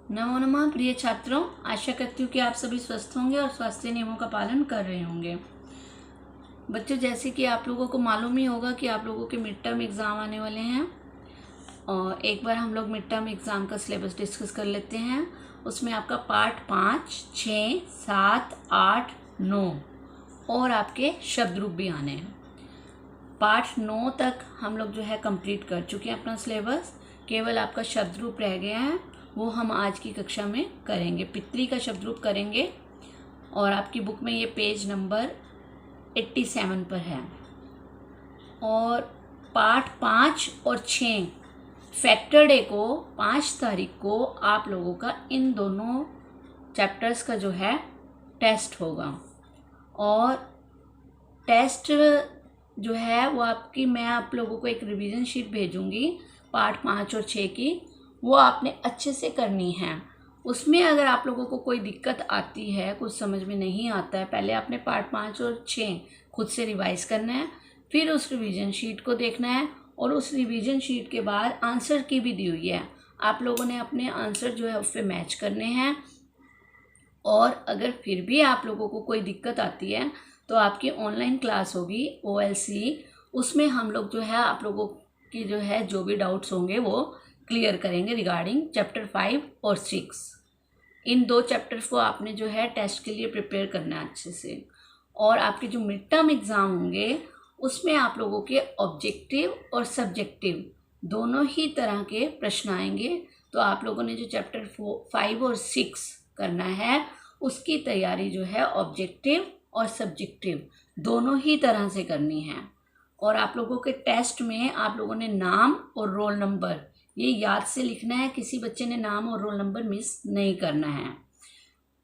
नमो नमः प्रिय छात्रों, आशा करती हूँ कि आप सभी स्वस्थ होंगे और स्वास्थ्य नियमों का पालन कर रहे होंगे। बच्चों, जैसे कि आप लोगों को मालूम ही होगा कि आप लोगों के मिड टर्म एग्ज़ाम आने वाले हैं और एक बार हम लोग मिड टर्म एग्ज़ाम का सिलेबस डिस्कस कर लेते हैं। उसमें आपका पार्ट 5, 6, 7, 8, 9 और आपके शब्द रूप भी आने हैं। पार्ट 9 तक हम लोग जो है कंप्लीट कर चुके हैं अपना सिलेबस। केवल आपका शब्द रूप रह गया है, वो हम आज की कक्षा में करेंगे। पितृ का शब्द रूप करेंगे और आपकी बुक में ये पेज नंबर 87 पर है। और पार्ट 5 और 6 सैटरडे को 5 तारीख को आप लोगों का इन दोनों चैप्टर्स का जो है टेस्ट होगा। और टेस्ट जो है वो मैं आप लोगों को एक रिवीजन शीट भेजूंगी पार्ट 5 और 6 की, वो आपने अच्छे से करनी है। उसमें अगर आप लोगों को कोई दिक्कत आती है, कुछ समझ में नहीं आता है, पहले आपने पार्ट 5 और 6 खुद से रिवाइज करना है, फिर उस रिवीजन शीट को देखना है और उस रिवीजन शीट के बाद आंसर की भी दी हुई है, आप लोगों ने अपने आंसर जो है उस पर मैच करने हैं। और अगर फिर भी आप लोगों को कोई दिक्कत आती है तो आपकी ऑनलाइन क्लास होगी OLC, उसमें हम लोग जो है आप लोगों की जो है जो भी डाउट्स होंगे वो क्लियर करेंगे रिगार्डिंग चैप्टर 5 और 6। इन 2 चैप्टर्स को आपने जो है टेस्ट के लिए प्रिपेयर करना है अच्छे से। और आपके जो मिड टर्म एग्ज़ाम होंगे उसमें आप लोगों के ऑब्जेक्टिव और सब्जेक्टिव दोनों ही तरह के प्रश्न आएंगे। तो आप लोगों ने जो चैप्टर 5 और 6 करना है उसकी तैयारी जो है ऑब्जेक्टिव और सब्जेक्टिव दोनों ही तरह से करनी है। और आप लोगों के टेस्ट में आप लोगों ने नाम और रोल नंबर ये याद से लिखना है, किसी बच्चे ने नाम और रोल नंबर मिस नहीं करना है।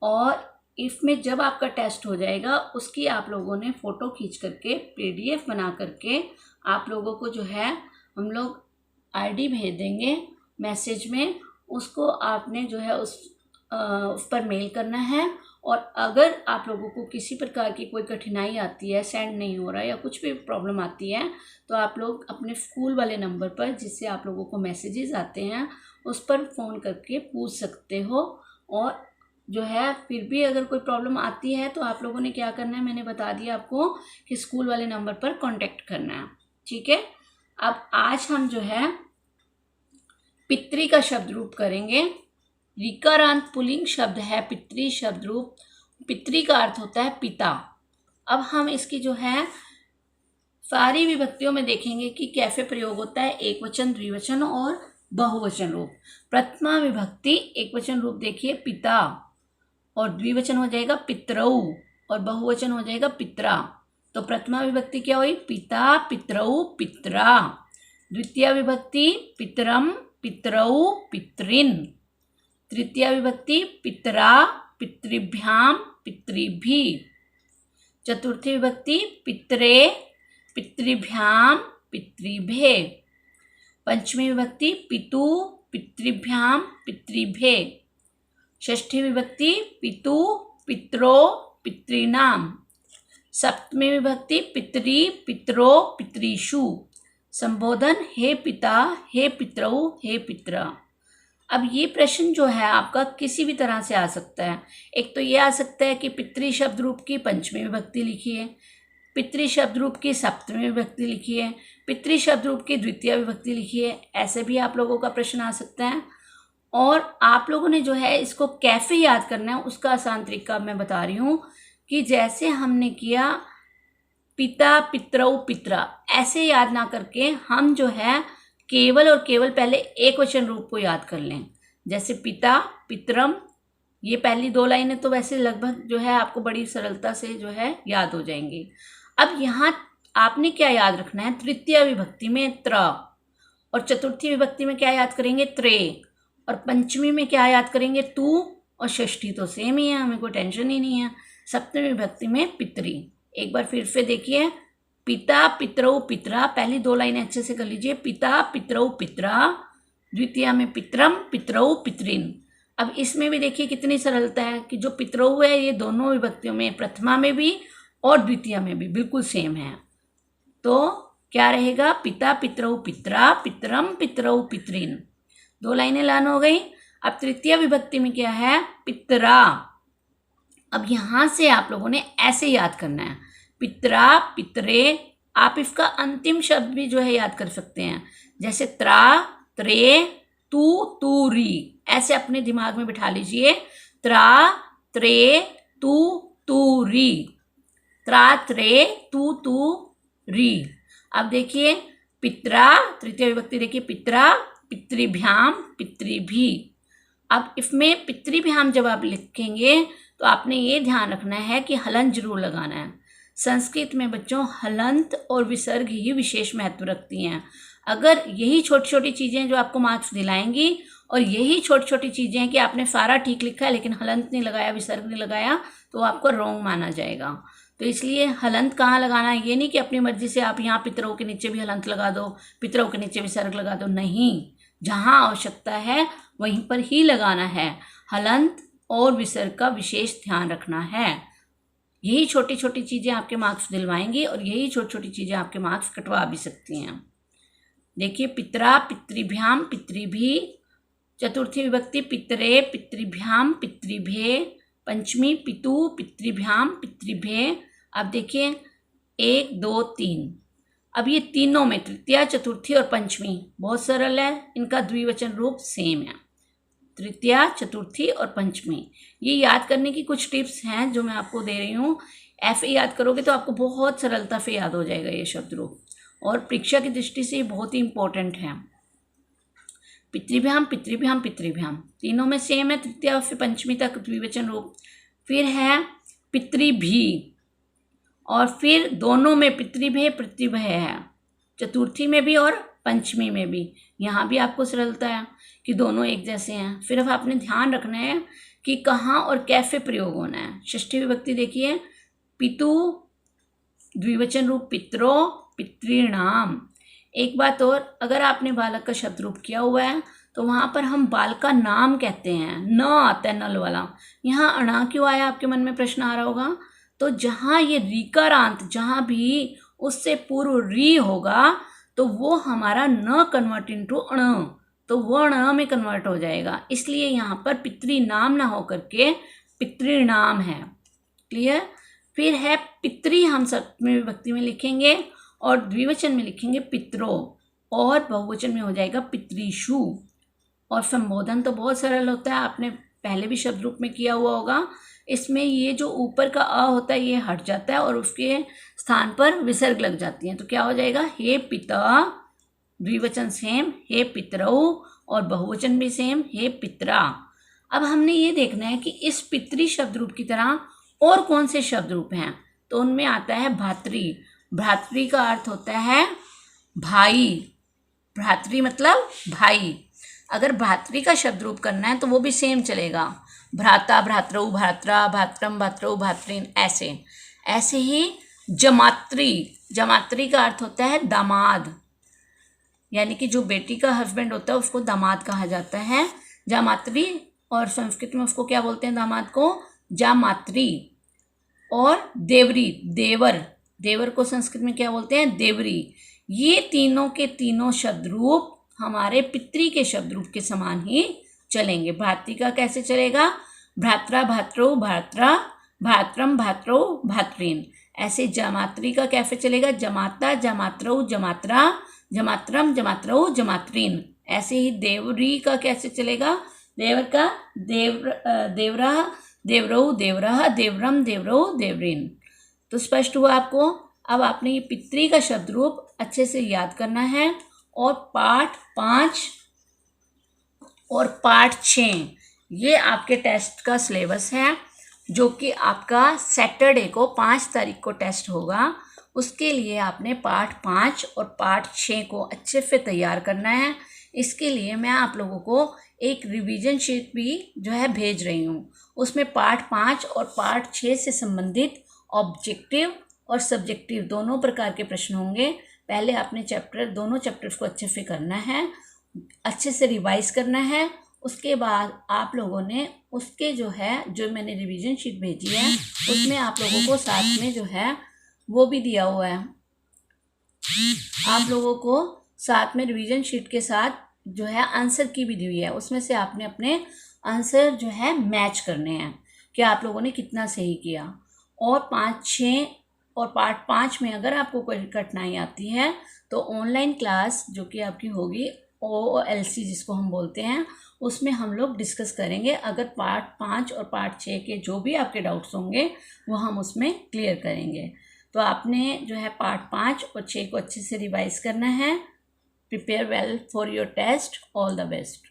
और इसमें जब आपका टेस्ट हो जाएगा उसकी आप लोगों ने फ़ोटो खींच करके PDF बना करके आप लोगों को जो है हम लोग ID भेज देंगे मैसेज में, उसको आपने जो है उस पर मेल करना है। और अगर आप लोगों को किसी प्रकार की कोई कठिनाई आती है, सेंड नहीं हो रहा है या कुछ भी प्रॉब्लम आती है, तो आप लोग अपने स्कूल वाले नंबर पर जिससे आप लोगों को मैसेजेस आते हैं उस पर फ़ोन करके पूछ सकते हो। और जो है फिर भी अगर कोई प्रॉब्लम आती है तो आप लोगों ने क्या करना है, मैंने बता दिया आपको कि स्कूल वाले नंबर पर कॉन्टेक्ट करना है। ठीक है, अब आज हम जो है पितृ का शब्द रूप करेंगे। ऋकारांत पुल्लिंग शब्द है पितृ शब्द रूप। पितृ का अर्थ होता है पिता। अब हम इसकी जो है सारी विभक्तियों में देखेंगे कि कैसे प्रयोग होता है, एक वचन, द्विवचन और बहुवचन रूप। प्रथमा विभक्ति एक वचन रूप देखिए पिता, और द्विवचन हो जाएगा पितरऊ और बहुवचन हो जाएगा पितरा। तो प्रथमा विभक्ति क्या हुई, पिता, पितरऊ, पितरा। द्वितीय विभक्ति पितरम, पितरऊ, पितरिन। तृतीय विभक्ति पितरा, पितृभ्याम, पितृभि। चतुर्थी विभक्ति पितरे, पितृभ्याम, पितृभे। पंचमी विभक्ति पितु, पितृभ्याम, पितृभे। षष्ठी विभक्ति पितु, पितरो, पितॄणाम। सप्तमी विभक्ति पितरी, पितरो, पितृषु। संबोधन हे पिता, हे पितरऊ, हे पितरा। अब ये प्रश्न जो है आपका किसी भी तरह से आ सकता है। एक तो ये आ सकता है कि पितृ शब्द रूप की पंचमी विभक्ति लिखी है, पितृ शब्द रूप की सप्तमी विभक्ति लिखी है, पितृ शब्द रूप की द्वितीय विभक्ति लिखी है, ऐसे भी आप लोगों का प्रश्न आ सकता है। और आप लोगों ने जो है इसको कैसे याद करना है उसका आसान तरीका मैं बता रही हूँ कि जैसे हमने किया पिता, पितरऊ, पितरा, ऐसे याद ना करके हम जो है केवल और केवल पहले एक वचन रूप को याद कर लें। जैसे पिता, पितरम, ये पहली 2 लाइनें तो वैसे लगभग जो है आपको बड़ी सरलता से जो है याद हो जाएंगी। अब यहाँ आपने क्या याद रखना है, तृतीय विभक्ति में त्र, और चतुर्थी विभक्ति में क्या याद करेंगे, त्रे, और पंचमी में क्या याद करेंगे, तू, और षष्ठी तो सेम ही है, हमें कोई टेंशन ही नहीं है। सप्तमी विभक्ति में पितरी। एक बार फिर से देखिए, पिता, पितरऊ, पितरा, पहली 2 लाइनें अच्छे से कर लीजिए, पिता, पितरऊ, पितरा। द्वितीय में पितरम, पितरऊ, पितरिन। अब इसमें भी देखिए कितनी सरलता है कि जो पितरऊ है ये दोनों विभक्तियों में, प्रथमा में भी और द्वितीय में भी बिल्कुल सेम है। तो क्या रहेगा, पिता, पितरऊ, पितरा, पितरम, पितरऊ, पितरिन। 2 लाइनें लान हो गई। अब तृतीय विभक्ति में क्या है, पितरा। अब यहाँ से आप लोगों ने ऐसे याद करना है, पितरा, पितरे। आप इसका अंतिम शब्द भी जो है याद कर सकते हैं, जैसे त्रा, त्रे, तू, तूरी। ऐसे अपने दिमाग में बिठा लीजिए, त्रा, त्रे, तू, तूरी, त्रा, त्रे, तू, तूरी। अब देखिए पितरा, तृतीय विभक्ति देखिए, पितरा, पितृभ्याम, पितृभी। अब इसमें पितृभ्याम जब आप लिखेंगे तो आपने ये ध्यान रखना है कि हलंत जरूर लगाना है। संस्कृत में बच्चों हलंत और विसर्ग ही विशेष महत्व रखती हैं। अगर यही छोटी छोटी चीज़ें जो आपको मार्क्स दिलाएंगी, और यही छोटी छोटी चीज़ें हैं कि आपने सारा ठीक लिखा है लेकिन हलंत नहीं लगाया, विसर्ग नहीं लगाया, तो आपको रॉन्ग माना जाएगा। तो इसलिए हलंत कहाँ लगाना है, ये नहीं कि अपनी मर्जी से आप यहाँ पितरों के नीचे भी हलंत लगा दो, पितरों के नीचे विसर्ग लगा दो, नहीं। जहाँ आवश्यकता है वहीं पर ही लगाना है। हलंत और विसर्ग का विशेष ध्यान रखना है। यही छोटी छोटी चीज़ें आपके मार्क्स दिलवाएंगी और यही छोटी छोटी चीज़ें आपके मार्क्स कटवा भी सकती हैं। देखिए पितरा, पितृभ्याम, पितृभी। चतुर्थी विभक्ति पितरे, पितृभ्याम, पितृभे। पंचमी पितु, पितृभ्याम, पितृभे। अब देखिए 1, 2, 3। अब ये तीनों में तृतीया, चतुर्थी और पंचमी बहुत सरल है, इनका द्विवचन रूप सेम है, तृतीया, चतुर्थी और पंचमी। ये याद करने की कुछ टिप्स हैं जो मैं आपको दे रही हूँ। ऐसे याद करोगे तो आपको बहुत सरलता से याद हो जाएगा ये शब्द रूप, और परीक्षा की दृष्टि से ये बहुत ही इंपॉर्टेंट है। पितृभ्याम, पितृभ्याम, पितृभ्याम तीनों में सेम है, तृतीया से पंचमी तक द्विवचन रूप। फिर है पितृभी, और फिर दोनों में पितृभे, पितृभय है, चतुर्थी में भी और पंचमी में भी। यहाँ भी आपको सरलता है कि दोनों एक जैसे हैं। फिर अब आपने ध्यान रखना है कि कहाँ और कैसे प्रयोग होना है। षष्ठी विभक्ति देखिए, पितु, द्विवचन रूप पितरो, पितृणाम। एक बात और, अगर आपने बालक का शब्द रूप किया हुआ है तो वहाँ पर हम बाल का नाम कहते हैं, न आता है नल वाला। यहाँ अणा क्यों आया, आपके मन में प्रश्न आ रहा होगा। तो जहाँ ये रीकारांत, जहाँ भी उससे पूर्व री होगा तो वो हमारा न कन्वर्ट इनटू अण, तो वो अण में कन्वर्ट हो जाएगा। इसलिए यहाँ पर पितृनाम ना हो करके पितृणाम है। क्लियर। फिर है पितृ, हम सप्तमी विभक्ति में लिखेंगे और द्विवचन में लिखेंगे पितरो, और बहुवचन में हो जाएगा पितृषु। और संबोधन तो बहुत सरल होता है, आपने पहले भी शब्द रूप में किया हुआ होगा। इसमें ये जो ऊपर का अ होता है ये हट जाता है और उसके स्थान पर विसर्ग लग जाती हैं, तो क्या हो जाएगा, हे पिता, द्विवचन सेम, हे पितरऊ, और बहुवचन भी सेम, हे पितरा। अब हमने ये देखना है कि इस पितृ शब्द रूप की तरह और कौन से शब्द रूप हैं, तो उनमें आता है भातृ। भ्रातृ का अर्थ होता है भाई, भ्रातृ मतलब भाई। अगर भ्रातृ का शब्द रूप करना है तो वो भी सेम चलेगा, भ्राता, भ्रातृ, भ्रात्रा, भात्रम, भातृ, भातृन, ऐसे। ऐसे ही जमात्री, जमात्री का अर्थ होता है दामाद, यानी कि जो बेटी का हस्बैंड होता है उसको दामाद कहा जाता है, जामात्री। और संस्कृत में उसको क्या बोलते हैं दामाद को, जामात्री। और देवरी, देवर, देवर को संस्कृत में क्या बोलते हैं, देवरी। ये तीनों के तीनों शब्द रूप हमारे पितृ के शब्द रूप के समान ही चलेंगे। भ्रातृ का कैसे चलेगा, भ्रात्रा, भातृ, भात्रा, भात्रम, भातृ, भातृन। ऐसे जमात्री का कैसे चलेगा, जमाता, जमात्रौ, जमात्रा, जमात्रम, जमात्रौ, जमात्रीन। ऐसे ही देवरी का कैसे चलेगा, देवर का देवरा, देवरौ, देवरह, देवरम, देवरौ, देवरीन। तो स्पष्ट हुआ आपको। अब आपने ये पितृ का शब्द रूप अच्छे से याद करना है, और पाठ 5 और पाठ 6 ये आपके टेस्ट का सिलेबस है, जो कि आपका सैटरडे को 5 तारीख को टेस्ट होगा। उसके लिए आपने पाठ 5 और पाठ 6 को अच्छे से तैयार करना है। इसके लिए मैं आप लोगों को एक रिवीजन शीट भी जो है भेज रही हूँ। उसमें पाठ 5 और पाठ 6 से संबंधित ऑब्जेक्टिव और सब्जेक्टिव दोनों प्रकार के प्रश्न होंगे। पहले आपने दोनों चैप्टर्स को अच्छे से करना है, अच्छे से रिवाइज करना है। उसके बाद आप लोगों ने उसके जो मैंने रिवीजन शीट भेजी है उसमें आप लोगों को साथ में जो है वो भी दिया हुआ है। आप लोगों को साथ में रिवीजन शीट के साथ जो है आंसर की भी दी हुई है, उसमें से आपने अपने आंसर जो है मैच करने हैं कि आप लोगों ने कितना सही किया। और 5-6 और पार्ट 5 में अगर आपको कोई कठिनाई आती है तो ऑनलाइन क्लास जो कि आपकी होगी OLC जिसको हम बोलते हैं, उसमें हम लोग डिस्कस करेंगे। अगर पार्ट 5 और पार्ट 6 के जो भी आपके डाउट्स होंगे वो हम उसमें क्लियर करेंगे। तो आपने जो है पार्ट 5 और 6 को अच्छे से रिवाइज करना है। Prepare well for your test. All the best.